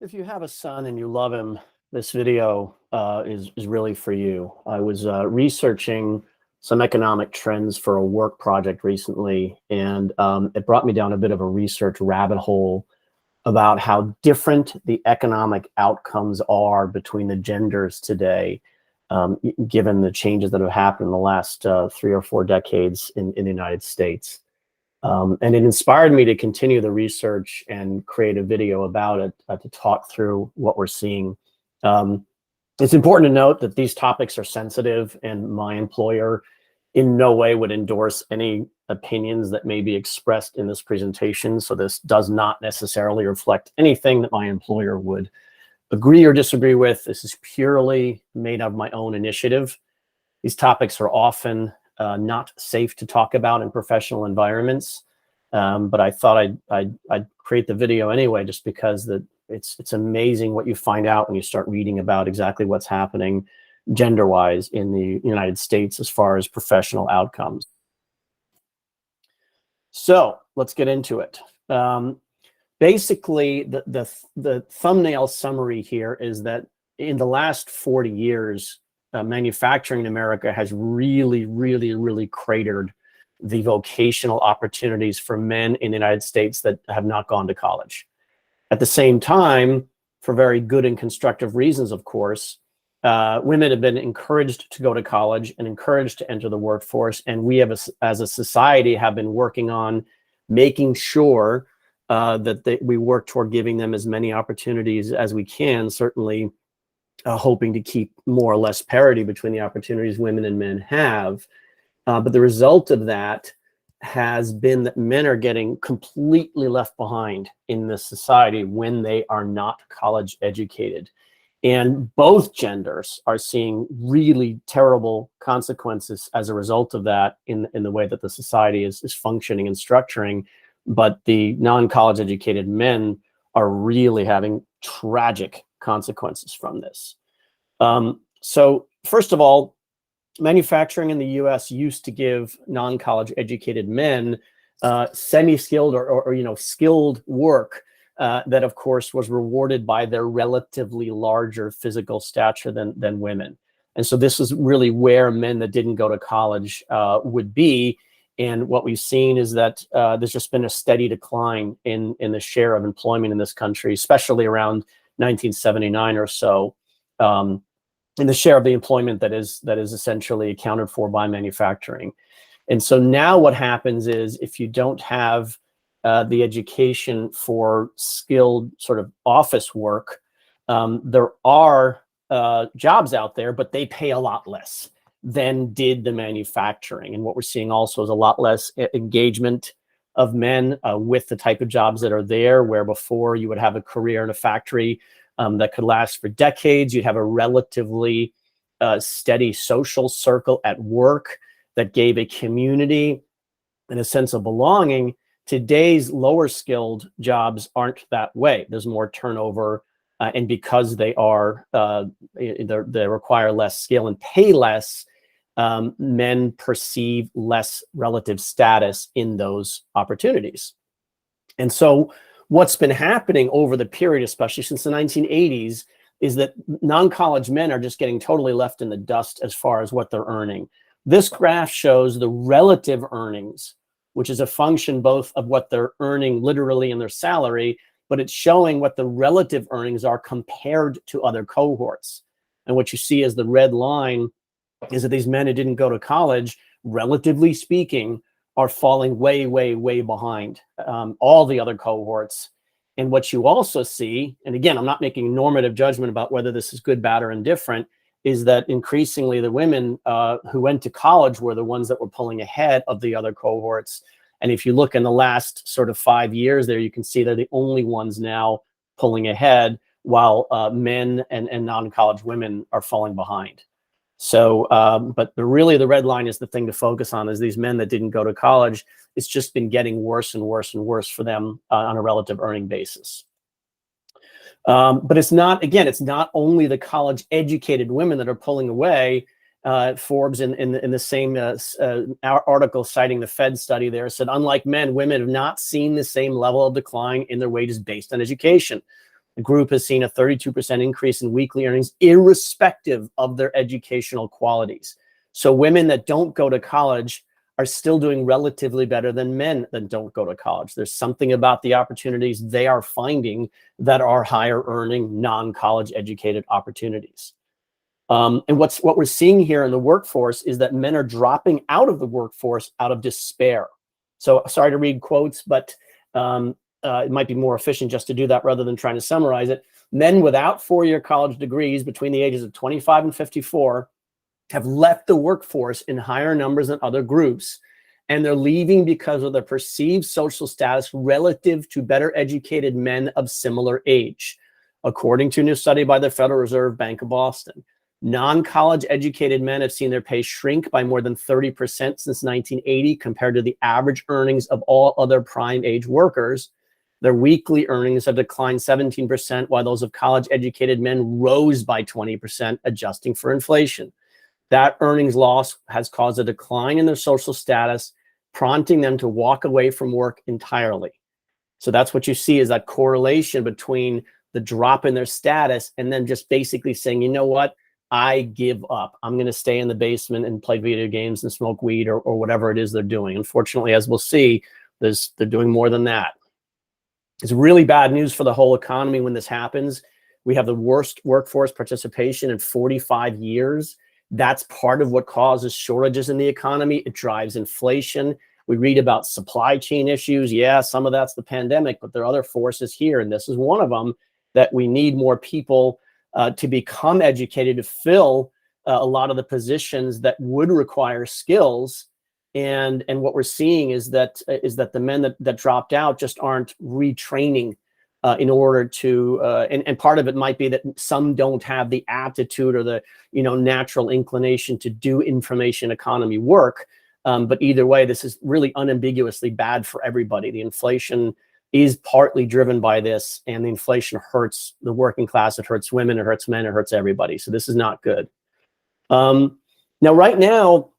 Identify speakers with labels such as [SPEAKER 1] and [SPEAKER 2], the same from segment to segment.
[SPEAKER 1] If you have a son and you love him, this video is really for you. I was researching some economic trends for a work project recently, and it brought me down a bit of a research rabbit hole about how different the economic outcomes are between the genders today, given the changes that have happened in the last 3 or 4 decades in the United States. And it inspired me to continue the research and create a video about it to talk through what we're seeing. It's important to note that these topics are sensitive, and my employer in no way would endorse any opinions that may be expressed in this presentation. So this does not necessarily reflect anything that my employer would agree or disagree with. This is purely made of my own initiative. These topics are often not safe to talk about in professional environments, but I thought I'd create the video anyway, just because it's amazing what you find out when you start reading about exactly what's happening gender-wise in the United States as far as professional outcomes. So let's get into it. Basically, the thumbnail summary here is that in the last 40 years, manufacturing in America has really cratered the vocational opportunities for men in the United States that have not gone to college. At the same time, for very good and constructive reasons, of course, women have been encouraged to go to college and encouraged to enter the workforce. And we have, as a society, have been working on making sure that we work toward giving them as many opportunities as we can, certainly hoping to keep more or less parity between the opportunities women and men have. But the result of that has been that men are getting completely left behind in this society when they are not college educated. And both genders are seeing really terrible consequences as a result of that in the way that the society is functioning and structuring. But the non-college educated men are really having tragic consequences from this. So first of all, manufacturing in the US used to give non-college educated men semi-skilled or skilled work that of course was rewarded by their relatively larger physical stature than women. And so this is really where men that didn't go to college would be. And what we've seen is that there's just been a steady decline in the share of employment in this country, especially around 1979 or so, in the share of the employment that is essentially accounted for by manufacturing. And so now what happens is, if you don't have the education for skilled sort of office work, there are jobs out there, but they pay a lot less than did the manufacturing. And what we're seeing also is a lot less engagement of men with the type of jobs that are there, where before you would have a career in a factory that could last for decades. You'd have a relatively steady social circle at work that gave a community and a sense of belonging. Today's lower skilled jobs aren't that way. There's more turnover, and because they require less skill and pay less, men perceive less relative status in those opportunities. And so what's been happening over the period, especially since the 1980s, is that non-college men are just getting totally left in the dust as far as what they're earning. This graph shows the relative earnings, which is a function both of what they're earning literally in their salary, but it's showing what the relative earnings are compared to other cohorts. And what you see as the red line is that these men who didn't go to college, relatively speaking, are falling way behind all the other cohorts. And what you also see, and again, I'm not making a normative judgment about whether this is good, bad, or indifferent, is that increasingly the women who went to college were the ones that were pulling ahead of the other cohorts. And if you look in the last sort of 5 years there, you can see they're the only ones now pulling ahead, while men and non-college women are falling behind. So, but really the red line is the thing to focus on, is these men that didn't go to college. It's just been getting worse and worse for them on a relative earning basis. But it's not only the college educated women that are pulling away. Forbes in the same article citing the Fed study there said, unlike men, women have not seen the same level of decline in their wages based on education. The group has seen a 32% increase in weekly earnings, irrespective of their educational qualities. So women that don't go to college are still doing relatively better than men that don't go to college. There's something about the opportunities they are finding that are higher earning, non-college educated opportunities. And what we're seeing here in the workforce is that men are dropping out of the workforce out of despair. So sorry to read quotes, but it might be more efficient just to do that rather than trying to summarize it. Men without four-year college degrees between the ages of 25 and 54 have left the workforce in higher numbers than other groups. And they're leaving because of their perceived social status relative to better educated men of similar age, according to a new study by the Federal Reserve Bank of Boston. Non-college educated men have seen their pay shrink by more than 30% since 1980 compared to the average earnings of all other prime age workers. Their weekly earnings have declined 17%, while those of college educated men rose by 20%, adjusting for inflation. That earnings loss has caused a decline in their social status, prompting them to walk away from work entirely. So that's what you see, is that correlation between the drop in their status and then just basically saying, you know what, I give up. I'm going to stay in the basement and play video games and smoke weed or whatever it is they're doing. Unfortunately, as we'll see, they're doing more than that. It's really bad news for the whole economy when this happens. We have the worst workforce participation in 45 years. That's part of what causes shortages in the economy. It drives inflation. We read about supply chain issues. Yeah, some of that's the pandemic, but there are other forces here, and this is one of them, that we need more people to become educated to fill a lot of the positions that would require skills. And what we're seeing is that the men that dropped out just aren't retraining in order to, and part of it might be that some don't have the aptitude or the natural inclination to do information economy work. But either way, this is really unambiguously bad for everybody. The inflation is partly driven by this, and the inflation hurts the working class, it hurts women, it hurts men, it hurts everybody. So this is not good. Now, right now,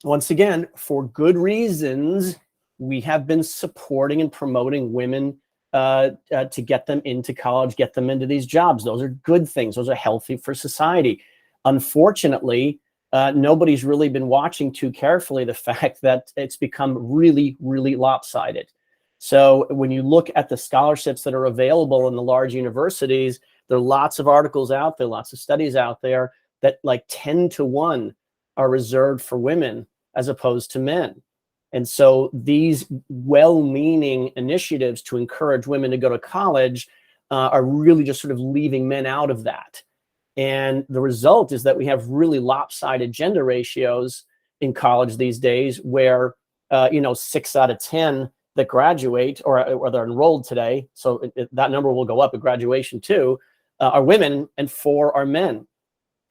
[SPEAKER 1] once again, for good reasons, we have been supporting and promoting women to get them into college, get them into these jobs. Those are good things. Those are healthy for society. Unfortunately, nobody's really been watching too carefully the fact that it's become really, really lopsided. So when you look at the scholarships that are available in the large universities, there are lots of articles out there, lots of studies out there that like 10 to 1 are reserved for women as opposed to men. And so these well-meaning initiatives to encourage women to go to college are really just sort of leaving men out of that. And the result is that we have really lopsided gender ratios in college these days, where 6 out of 10 that graduate or they're enrolled today, so that number will go up at graduation too, are women, and 4 are men.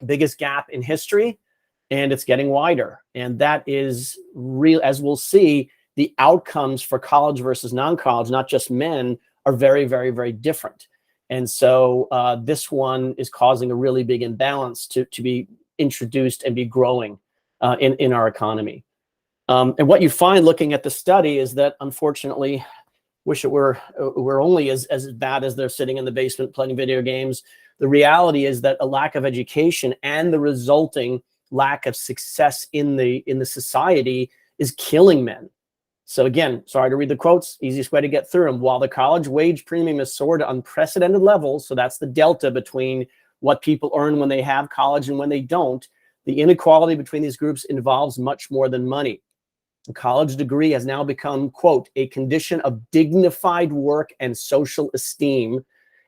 [SPEAKER 1] Biggest gap in history, and it's getting wider. And that is real, as we'll see, the outcomes for college versus non-college, not just men, are very, very, very different. And so this one is causing a really big imbalance to be introduced and be growing in our economy. And what you find looking at the study is that, unfortunately, wish it were only as bad as they're sitting in the basement playing video games. The reality is that a lack of education and the resulting lack of success in the society is killing men. So again, sorry to read the quotes, easiest way to get through them. While the college wage premium has soared to unprecedented levels, so that's the delta between what people earn when they have college and when they don't, the inequality between these groups involves much more than money. A college degree has now become, quote, a condition of dignified work and social esteem,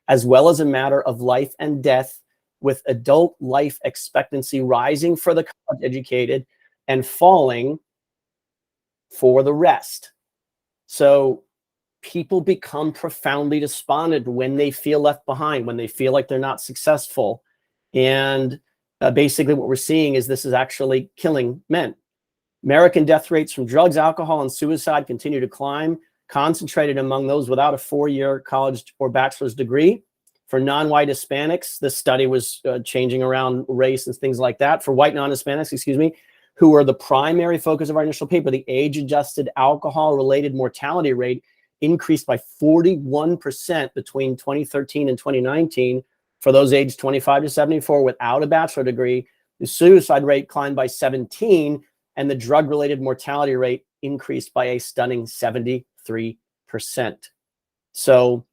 [SPEAKER 1] as well as a matter of life and death, with adult life expectancy rising for the college educated and falling for the rest. So people become profoundly despondent when they feel left behind, when they feel like they're not successful. And basically what we're seeing is this is actually killing men. American death rates from drugs, alcohol, and suicide continue to climb, concentrated among those without a 4-year college or bachelor's degree. For non-white Hispanics, this study was changing around race and things like that. For white non-Hispanics, who are the primary focus of our initial paper, the age-adjusted alcohol-related mortality rate increased by 41% between 2013 and 2019 for those aged 25 to 74 without a bachelor degree. The suicide rate climbed by 17, and the drug-related mortality rate increased by a stunning 73%. So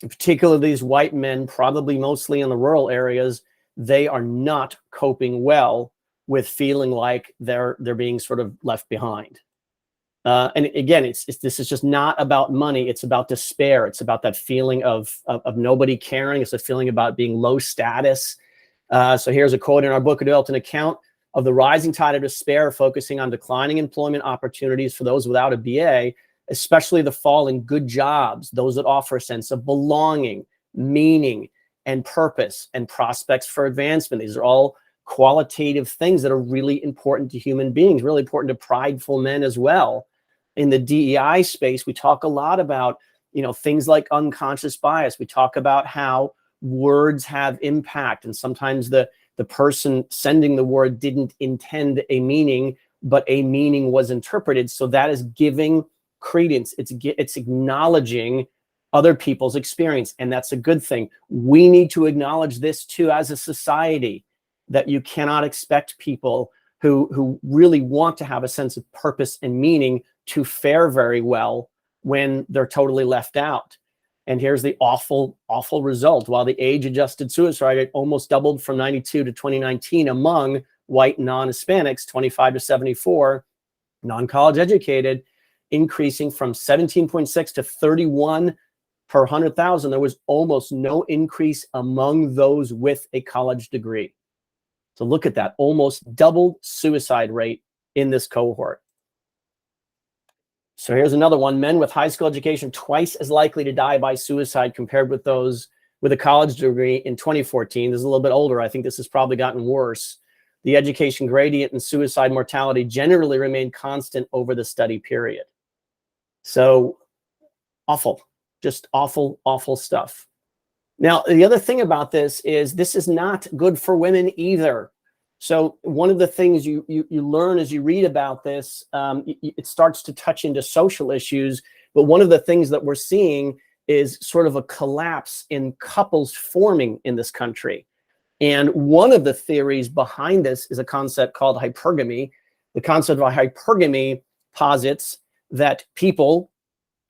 [SPEAKER 1] particularly these white men, probably mostly in the rural areas, they are not coping well with feeling like they're being sort of left behind. And again, this is just not about money. It's about despair. It's about that feeling of nobody caring. It's a feeling about being low status. So here's a quote in our book: "We developed an account of the rising tide of despair, focusing on declining employment opportunities for those without a BA, especially the fall in good jobs, those that offer a sense of belonging, meaning, and purpose, and prospects for advancement." These are all qualitative things that are really important to human beings, really important to prideful men as well. In the DEI space, we talk a lot about, things like unconscious bias. We talk about how words have impact, and sometimes the person sending the word didn't intend a meaning, but a meaning was interpreted. So that is giving credence. It's acknowledging other people's experience, and that's a good thing. We need to acknowledge this too as a society, that you cannot expect people who really want to have a sense of purpose and meaning to fare very well when they're totally left out. And here's the awful, awful result. While the age-adjusted suicide rate almost doubled from 92 to 2019 among white non-Hispanics, 25 to 74, non-college educated, increasing from 17.6 to 31 per 100,000, there was almost no increase among those with a college degree. So look at that, almost double suicide rate in this cohort. So here's another one: men with high school education twice as likely to die by suicide compared with those with a college degree in 2014. This is a little bit older. I think this has probably gotten worse. The education gradient and suicide mortality generally remained constant over the study period. So awful, just awful, awful stuff. Now, the other thing about this is not good for women either. So one of the things you learn as you read about this, it starts to touch into social issues. But one of the things that we're seeing is sort of a collapse in couples forming in this country. And one of the theories behind this is a concept called hypergamy. The concept of hypergamy posits that people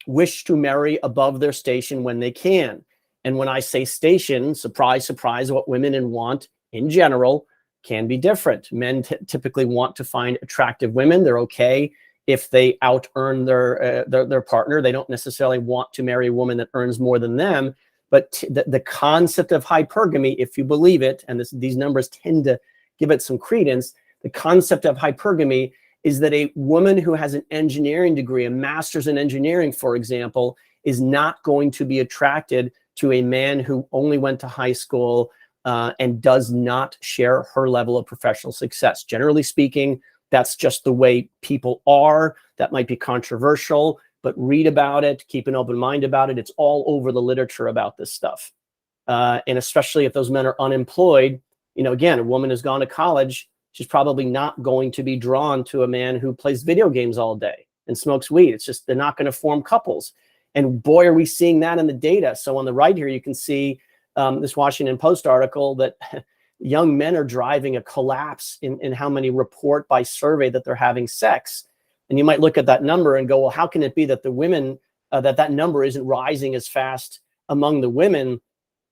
[SPEAKER 1] wish to marry above their station when they can. And when I say station, surprise, surprise, what women want in general can be different. Men typically want to find attractive women. They're okay if they out-earn their partner. They don't necessarily want to marry a woman that earns more than them. But the concept of hypergamy, if you believe it, and these numbers tend to give it some credence, the concept of hypergamy is that a woman who has an engineering degree, a master's in engineering, for example, is not going to be attracted to a man who only went to high school and does not share her level of professional success. Generally speaking, that's just the way people are. That might be controversial, but read about it, keep an open mind about it. It's all over the literature about this stuff. And especially if those men are unemployed, again, a woman who's gone to college, she's probably not going to be drawn to a man who plays video games all day and smokes weed. It's just, they're not going to form couples. And boy, are we seeing that in the data. So on the right here, you can see this Washington Post article that young men are driving a collapse in how many report by survey that they're having sex. And you might look at that number and go, well, how can it be that the women, that number isn't rising as fast among the women?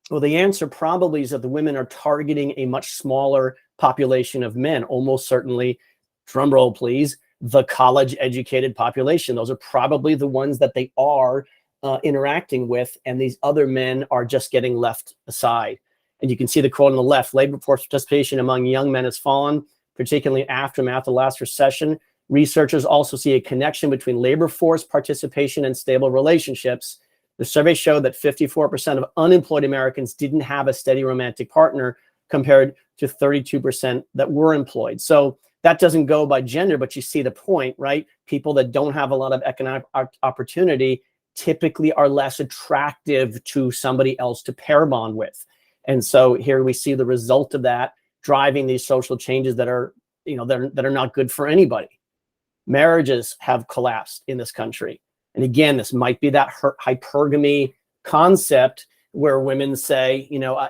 [SPEAKER 1] Well, the answer probably is that the women are targeting a much smaller population of men, almost certainly, drum roll please, the college educated population. Those are probably the ones that they are interacting with, and these other men are just getting left aside. And you can see the quote on the left: labor force participation among young men has fallen, particularly aftermath of the last recession. Researchers also see a connection between labor force participation and stable relationships. The survey showed that 54% of unemployed Americans didn't have a steady romantic partner, compared to 32% that were employed. So that doesn't go by gender, but you see the point, right? People that don't have a lot of economic opportunity typically are less attractive to somebody else to pair bond with. And so here we see the result of that driving these social changes that are, that are not good for anybody. Marriages have collapsed in this country. And again, this might be that hypergamy concept where women say, you know,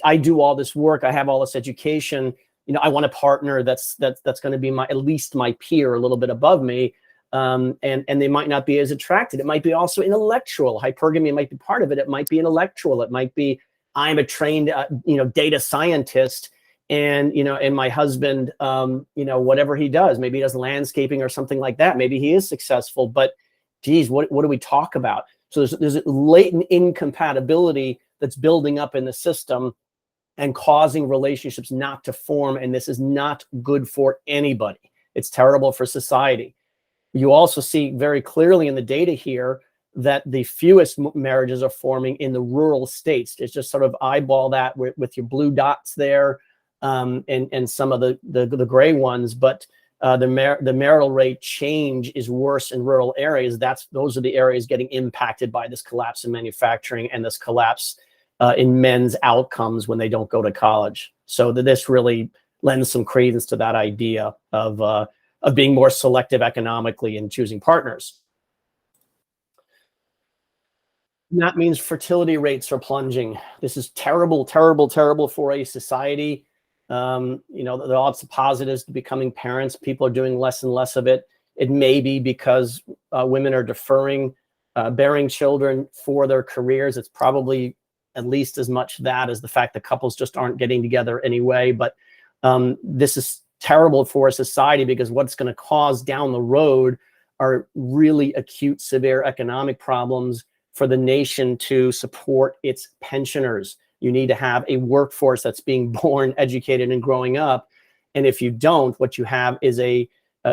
[SPEAKER 1] I do all this work, I have all this education, you know, I want a partner that's going to be at least my peer, a little bit above me. And they might not be as attracted. It might be also intellectual. Hypergamy might be part of it. It might be intellectual. It might be, I'm a trained, you know, data scientist, and, you know, and my husband, you know, whatever he does, maybe he does landscaping or something like that. Maybe he is successful, but geez, what do we talk about? So there's a latent incompatibility that's building up in the system and causing relationships not to form. And this is not good for anybody. It's terrible for society. You also see very clearly in the data here that the fewest marriages are forming in the rural states. It's just sort of eyeball that with your blue dots there, and some of the gray ones. But the marital rate change is worse in rural areas. Those are the areas getting impacted by this collapse in manufacturing and this collapse in men's outcomes when they don't go to college. So this really lends some credence to that idea of being more selective economically in choosing partners. And that means fertility rates are plunging. This is terrible, terrible, terrible for a society. You know, there are lots of positives to becoming parents. People are doing less and less of it. It may be because women are deferring bearing children for their careers. It's probably at least as much that as the fact that couples just aren't getting together anyway. But this is terrible for a society, because what's going to cause down the road are really acute, severe economic problems for the nation to support its pensioners. You need to have a workforce that's being born, educated, and growing up. And if you don't, what you have is a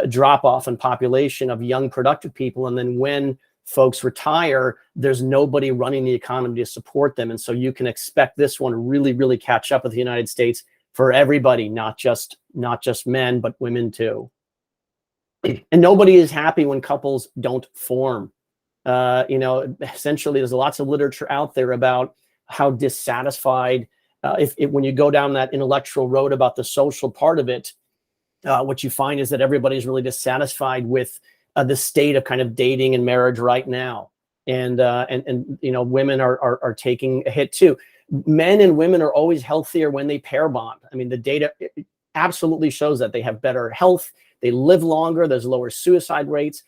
[SPEAKER 1] drop-off in population of young, productive people. And then when folks retire, there's nobody running the economy to support them. And so you can expect this one to really, really catch up with the United States for everybody, not just men, but women too. And nobody is happy when couples don't form. You know, essentially, there's lots of literature out there about how dissatisfied, when you go down that intellectual road about the social part of it, what you find is that everybody's really dissatisfied with the state of kind of dating and marriage right now. And you know, women are taking a hit too. Men and women are always healthier when they pair bond. I mean, the data absolutely shows that they have better health, they live longer, there's lower suicide rates.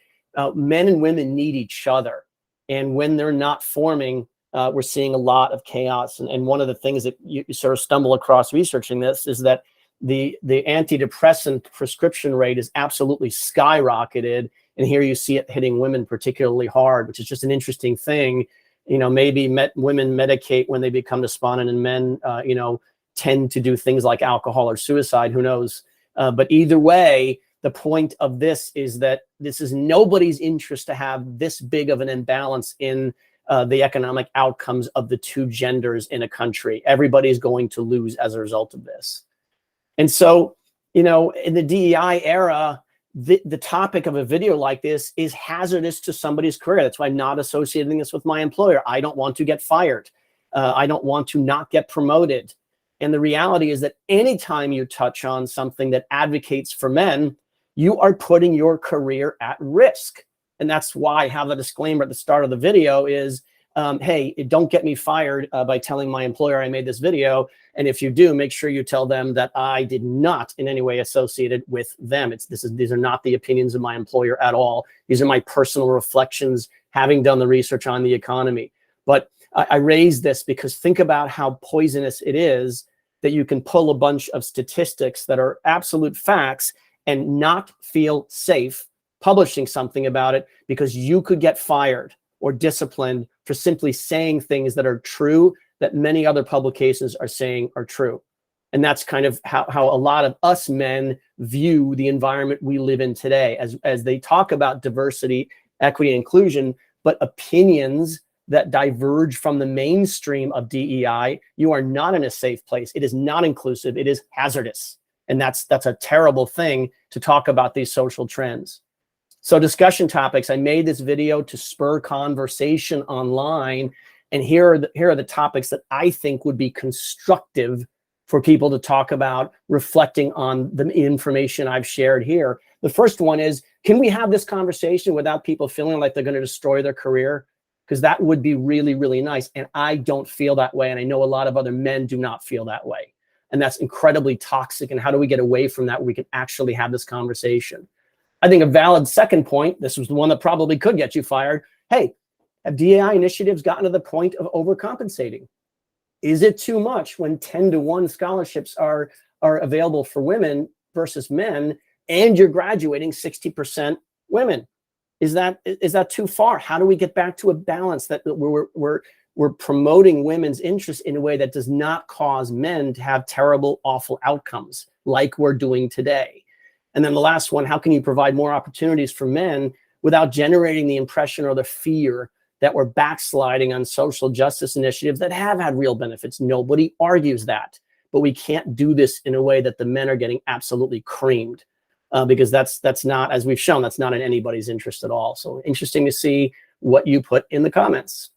[SPEAKER 1] Men and women need each other. And when they're not forming, we're seeing a lot of chaos. And one of the things that you sort of stumble across researching this is that the antidepressant prescription rate is absolutely skyrocketed. And here you see it hitting women particularly hard, which is just an interesting thing. You know, maybe women medicate when they become despondent, and men, you know, tend to do things like alcohol or suicide. Who knows? But either way, the point of this is that this is nobody's interest to have this big of an imbalance in the economic outcomes of the two genders in a country. Everybody's going to lose as a result of this. And so, you know, in the DEI era, the topic of a video like this is hazardous to somebody's career. That's why I'm not associating this with my employer. I don't want to get fired. I don't want to not get promoted. And the reality is that anytime you touch on something that advocates for men, you are putting your career at risk. And that's why I have the disclaimer at the start of the video is, hey, don't get me fired by telling my employer I made this video. And if you do, make sure you tell them that I did not in any way associate it with them. These are not the opinions of my employer at all. These are my personal reflections, having done the research on the economy. But I raise this because think about how poisonous it is that you can pull a bunch of statistics that are absolute facts and not feel safe publishing something about it, because you could get fired or disciplined for simply saying things that are true that many other publications are saying are true. And that's kind of how a lot of us men view the environment we live in today, as they talk about diversity, equity, and inclusion, but opinions that diverge from the mainstream of DEI, you are not in a safe place. It is not inclusive. It is hazardous. And that's a terrible thing to talk about these social trends. So discussion topics, I made this video to spur conversation online. And here are the topics that I think would be constructive for people to talk about, reflecting on the information I've shared here. The first one is, can we have this conversation without people feeling like they're going to destroy their career? Because that would be really, really nice. And I don't feel that way. And I know a lot of other men do not feel that way. And that's incredibly toxic. And how do we get away from that? We can actually have this conversation. I think a valid second point, this was the one that probably could get you fired. Hey, have DEI initiatives gotten to the point of overcompensating? Is it too much when 10-to-1 scholarships are available for women versus men, and you're graduating 60% women? Is that too far? How do we get back to a balance that we're promoting women's interests in a way that does not cause men to have terrible, awful outcomes like we're doing today? And then the last one, how can you provide more opportunities for men without generating the impression or the fear that we're backsliding on social justice initiatives that have had real benefits? Nobody argues that, but we can't do this in a way that the men are getting absolutely creamed. Because that's not, as we've shown, that's not in anybody's interest at all. So interesting to see what you put in the comments.